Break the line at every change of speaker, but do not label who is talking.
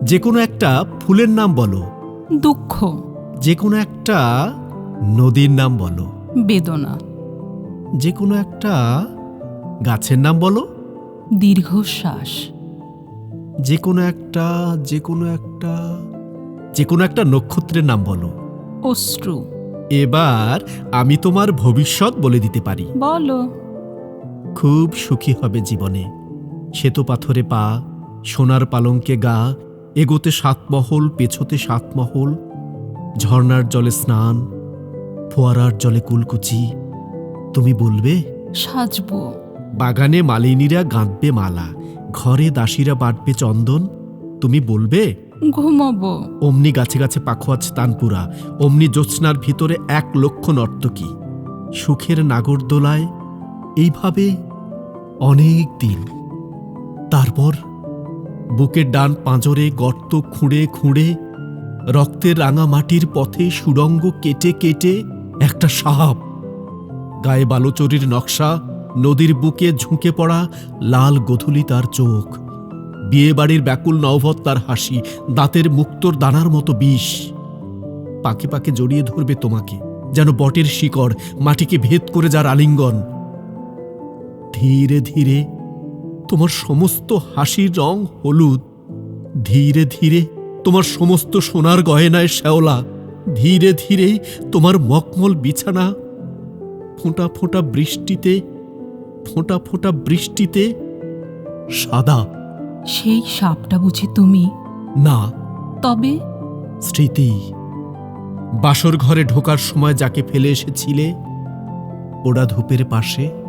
যে কোনো একটা ফুলের নাম বলো।
দুঃখ।
যে কোনো একটা নদীর নাম বলো।
বেদনা।
যে কোনো একটা গাছের নাম বলো।
দীর্ঘশ্বাস।
যে কোনো একটা যে কোনো একটা নক্ষত্রের নাম বলো।
অশ্রু।
এবার আমি তোমার ভবিষ্যৎ বলে দিতে পারি।
বলো।
খুব সুখী হবে জীবনে। শ্বেত পাথরে পা, সোনার পালঙ্কে গা, এগোতে 7 মহল, পেছোতে 7 মহল, ঝর্ণার জলে স্নান, ফোয়ারার জলে কুলকুচি। তুমি বলবে
সাজবো।
বাগানে মালিনীরা গাঁথবে মালা, ঘরে দাসীরা বাটবে চন্দন। তুমি বলবে
ঘুমাবো।
অমনি গাছে গাছে পাখোয়াজ তানপুরা, অমনি জ্যোৎস্নার ভিতরে 1 লক্ষ নর্তকী। সুখের নাগরদোলায় এইভাবে অনেক দিন। তারপর বুকের ডান পাঁজরে গর্ত খুঁড়ে খুঁড়ে, রক্তের রাঙা মাটির পথে সুড়ঙ্গ কেটে কেটে একটা সাপ। গায়ে বালুচরির নকশা, নদীর বুকে ঝুঁকে পড়া লাল গোধূলি তার চোখ, বিয়েবাড়ির ব্যাকুল নওভত তার হাসি, দাঁতের মুক্তোর দানার মতো বিষ। পাকে পাকে জড়িয়ে ধরবে তোমাকে, যেন বটের শিকড় মাটিকে ভেদ করে যার আলিঙ্গন। ধীরে ধীরে তোমার সমস্ত হাসির রং হলুদ, ধীরে ধীরে তোমার সমস্ত সোনার গয়নায় শ্যাওলা, ধীরে ধীরে তোমার মখমল বিছানা ফোঁটা ফোঁটা বৃষ্টিতে সাদা।
সেই সাপটা বুঝি তুমি?
না,
তবে?
স্মৃতি। বাসর ঘরে ঢোকার সময় যাকে ফেলে এসেছিলে পোড়া ধূপের পাশে।